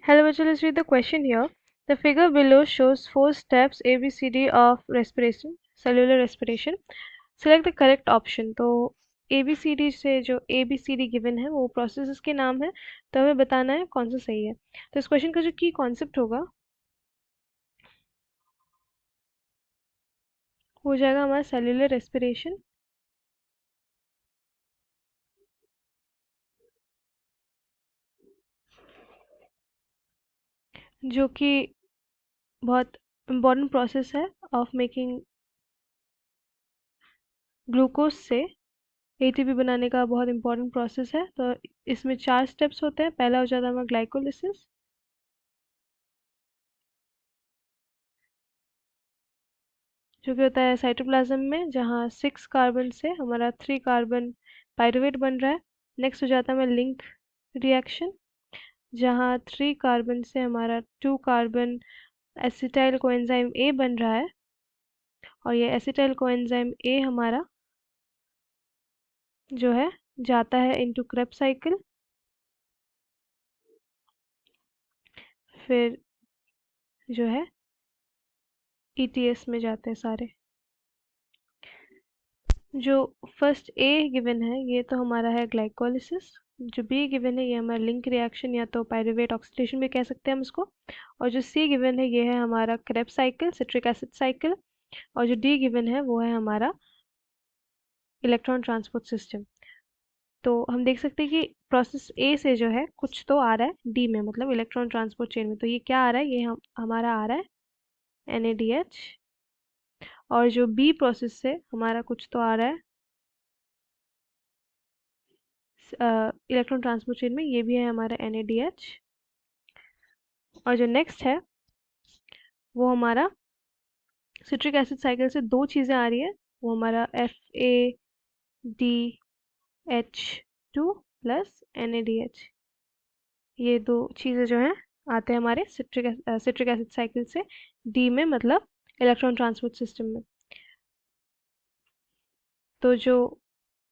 Hello, bachcha, let's read the question here. The figure below shows 4 steps ABCD of respiration, cellular respiration. Select the correct option. तो ABCD से जो ABCD given है वो processes के नाम है, तो हमें बताना है कौन सा सही है. तो इस क्वेश्चन का जो की कॉन्सेप्ट होगा हो जाएगा हमारा सेल्युलर रेस्पिरेशन, जो कि बहुत इम्पोर्टेंट प्रोसेस है ऑफ मेकिंग ग्लूकोज से एटीपी बनाने का बहुत इंपॉर्टेंट प्रोसेस है. तो इसमें 4 स्टेप्स होते हैं. पहला हो जाता है हमारा ग्लाइकोलिसिस, जो कि होता है साइटोप्लाज्म में, जहाँ 6 कार्बन से हमारा 3 कार्बन पाइरुवेट बन रहा है. नेक्स्ट हो जाता है हमारा लिंक रिएक्शन, जहाँ 3 कार्बन से हमारा 2 कार्बन एसिटाइल कोएंजाइम ए बन रहा है, और ये एसिटाइल कोएंजाइम ए हमारा जो है जाता है इनटू क्रेब्स साइकिल. फिर जो है ईटीएस में जाते हैं सारे. जो फर्स्ट ए गिवन है ये तो हमारा है ग्लाइकोलिसिस. जो बी गिवन है ये हमारा लिंक रिएक्शन या तो पाइरुवेट ऑक्सीडेशन भी कह सकते हैं हम इसको. और जो सी गिवन है ये है हमारा Krebs cycle, citric acid cycle. और जो डी गिवन है वो है हमारा इलेक्ट्रॉन ट्रांसपोर्ट सिस्टम. तो हम देख सकते हैं कि प्रोसेस ए से जो है कुछ तो आ रहा है डी में, मतलब इलेक्ट्रॉन ट्रांसपोर्ट चेन में. तो ये क्या आ रहा है, ये हमारा आ रहा है NADH. और जो बी प्रोसेस से हमारा कुछ तो आ रहा है इलेक्ट्रॉन ट्रांसपोर्ट चेन में, ये भी है हमारा NADH. और जो नेक्स्ट है वो हमारा सिट्रिक एसिड साइकिल से 2 चीज़ें आ रही है. वो हमारा FADH2 प्लस NADH. ये 2 चीज़ें जो हैं आते हैं हमारे सिट्रिक एसिड साइकिल से डी में, मतलब इलेक्ट्रॉन ट्रांसपोर्ट सिस्टम में. तो जो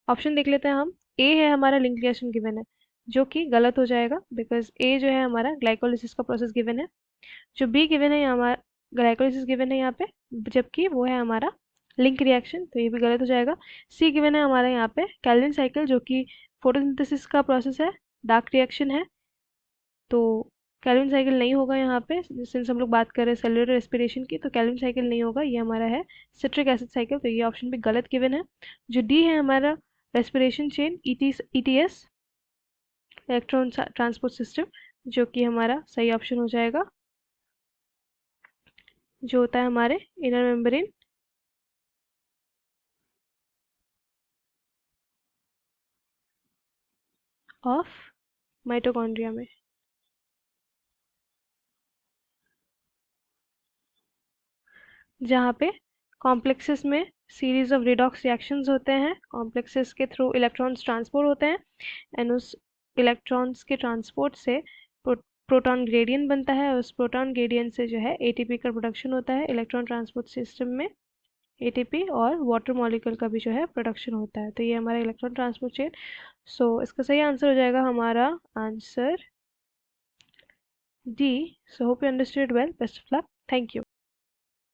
ऑप्शन देख लेते हैं हम. ए है हमारा लिंक रिएक्शन गिवन है, जो कि गलत हो जाएगा बिकॉज ए जो है हमारा ग्लाइकोलिसिस का प्रोसेस गिवन है. जो बी गिवन है ये हमारा ग्लाइकोलिसिस गिवन है यहाँ पे, जबकि वो है हमारा लिंक रिएक्शन, तो ये भी गलत हो जाएगा. सी गिवन है हमारा यहाँ पे कैल्विन साइकिल, जो कि फोटोसिंथेसिस का प्रोसेस है, डार्क रिएक्शन है. तो कैल्विन साइकिल नहीं होगा यहाँ पे. सिंस हम लोग बात कर रहे हैं सेलुलर रेस्पिरेशन की, तो कैल्विन साइकिल नहीं होगा. ये हमारा है सिट्रिक एसिड साइकिल, तो ये ऑप्शन भी गलत गिवन है. जो डी है हमारा respiration chain ETS, electron transport system, जो कि हमारा सही ऑप्शन हो जाएगा, जो होता है हमारे इनर मेम्ब्रेन ऑफ माइटोकॉन्ड्रिया में. जहाँ पे कॉम्प्लेक्सेस में सीरीज ऑफ रिडॉक्स रिएक्शंस होते हैं. कॉम्प्लेक्सेस के थ्रू इलेक्ट्रॉन्स ट्रांसपोर्ट होते हैं, एंड उस इलेक्ट्रॉन्स के ट्रांसपोर्ट से प्रोटॉन ग्रेडियंट बनता है. उस प्रोटॉन ग्रेडियंट से जो है ATP का प्रोडक्शन होता है इलेक्ट्रॉन ट्रांसपोर्ट सिस्टम में. ATP और वाटर मॉलिक्यूल का भी जो है प्रोडक्शन होता है. तो ये हमारा इलेक्ट्रॉन ट्रांसपोर्ट चेन. सो इसका सही आंसर हो जाएगा हमारा answer D. So hope you understood well. Best of luck. Thank you.